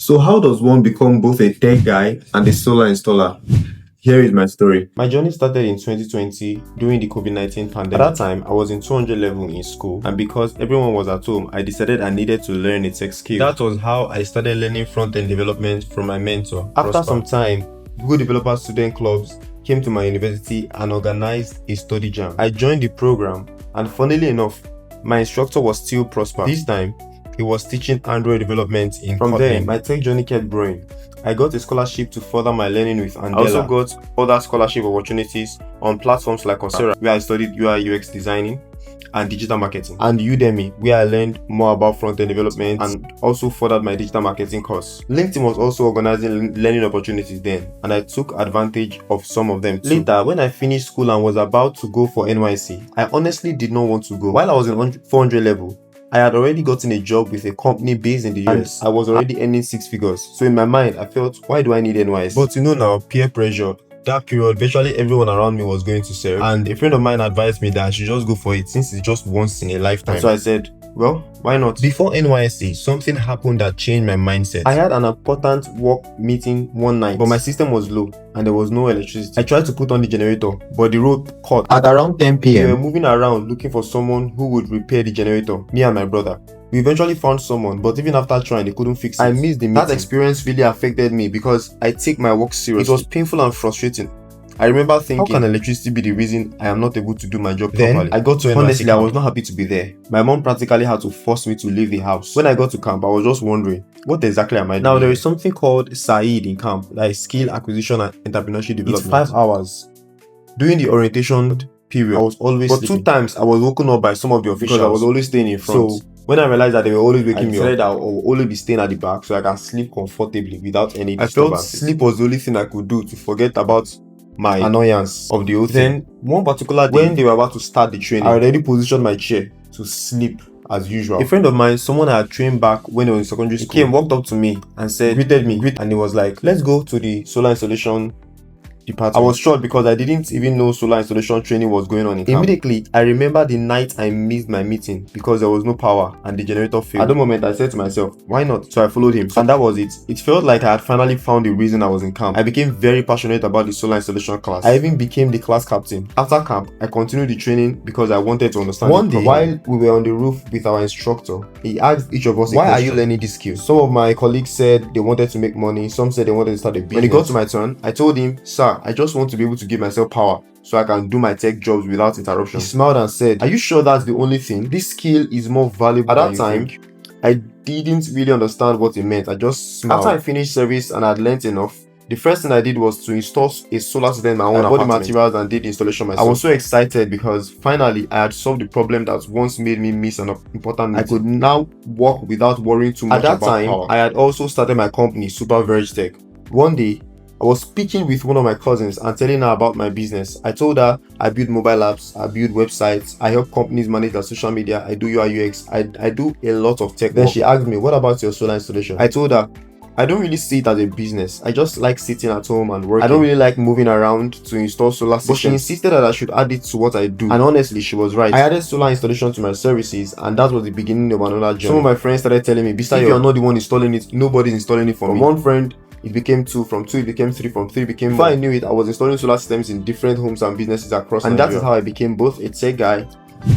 So how does one become both a tech guy and a solar installer? Here is my story. My journey started in 2020 during the COVID-19 pandemic. At that time, I was in 200 level in school, and because everyone was at home, I decided I needed to learn a tech skill. That was how I started learning front-end development from my mentor. After some time, Google Developer Student Clubs came to my university and organized a study jam. I joined the program, and funnily enough, my instructor was still Prosper. This time, he was teaching Android development in From Kotlin. There, my tech journey kept growing. I got a scholarship to further my learning with Andela. I also got other scholarship opportunities on platforms like Coursera, where I studied UI UX designing and digital marketing, and Udemy, where I learned more about front-end development and also furthered my digital marketing course. LinkedIn was also organizing learning opportunities then, and I took advantage of some of them too. Later, when I finished school and was about to go for NYC, I honestly did not want to go. While I was in 400 level, I had already gotten a job with a company based in the US. I was already earning 6 figures. So in my mind, I felt, why do I need NYC? But now, peer pressure. That period, virtually everyone around me was going to serve. And a friend of mine advised me that I should just go for it since it's just once in a lifetime. And so I said, well, why not? Before NYSC, something happened that changed my mindset. I had an important work meeting one night, but my system was low and there was no electricity. I tried to put on the generator, but the road caught. At around 10 p.m., we were moving around looking for someone who would repair the generator, me and my brother. We eventually found someone, but even after trying, they couldn't fix it. I missed the meeting. That experience really affected me because I take my work seriously. It was painful and frustrating. I remember thinking, how can electricity be the reason I am not able to do my job properly? I got to NYC. Honestly, I was not happy to be there. My mom practically had to force me to leave the house. When I got to camp, I was just wondering, what exactly am I doing? Now, there is something called SAID in camp, that is Skill Acquisition and Entrepreneurship Development. It's 5 hours. During the orientation period, I was always sleeping. 2 times, I was woken up by some of the officials because I was always staying in front. So, when I realized that they were always waking me up, I decided I would only be staying at the back so I can sleep comfortably without any disturbance. I felt sleep was the only thing I could do to forget about my annoyance of the whole thing. Then, one particular day, when they were about to start the training, I already positioned my chair to sleep as usual. A friend of mine, someone I had trained back when I was in secondary school, came, walked up to me and said, greeted me, and he was like, let's go to the solar installation department. I was shocked because I didn't even know solar installation training was going on in camp. Immediately, I remember the night I missed my meeting because there was no power and the generator failed. At the moment, I said to myself, why not? So I followed him, and that was it. It felt like I had finally found the reason I was in camp. I became very passionate about the solar installation class. I even became the class captain. After camp, I continued the training because I wanted to understand. One day, while we were on the roof with our instructor, he asked each of us, why are you learning this skill? Some of my colleagues said they wanted to make money. Some said they wanted to start a business. When it got to my turn, I told him, sir, I just want to be able to give myself power so I can do my tech jobs without interruption. He smiled and said, are you sure that's the only thing? This skill is more valuable. At that time, I didn't really understand what it meant. I just smiled. After I finished service and I'd learned enough, the first thing I did was to install a solar system in my own apartment. I bought the materials and did the installation myself. I was so excited because finally I had solved the problem that once made me miss an important meeting. I could now work without worrying too much about power. At that time, I had also started my company, Super Verge Tech. One day, I was speaking with one of my cousins and telling her about my business. I told her I build mobile apps, I build websites, I help companies manage their social media, I do UI UX, I do a lot of tech. Then she asked me, what about your solar installation? I told her, I don't really see it as a business. I just like sitting at home and working. I don't really like moving around to install solar systems. But she insisted that I should add it to what I do. And honestly, she was right. I added solar installation to my services, and that was the beginning of another journey. Some of my friends started telling me, if you're not the one installing it, nobody's installing it for me. One friend, it became 2, from 2 it became 3, from 3 it became more. Before I knew it, I was installing solar systems in different homes and businesses across Nigeria. And that is how I became both a tech guy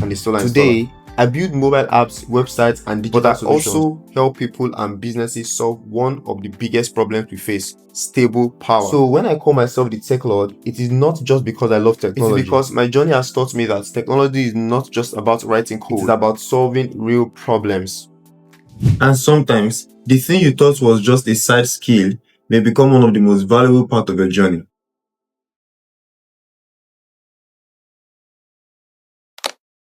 and a solar installer. Today, I build mobile apps, websites, and digital solutions. But I also help people and businesses solve one of the biggest problems we face: stable power. So when I call myself the tech lord, it is not just because I love technology. It's because my journey has taught me that technology is not just about writing code. It's about solving real problems. And sometimes, the thing you thought was just a side skill may become one of the most valuable parts of your journey.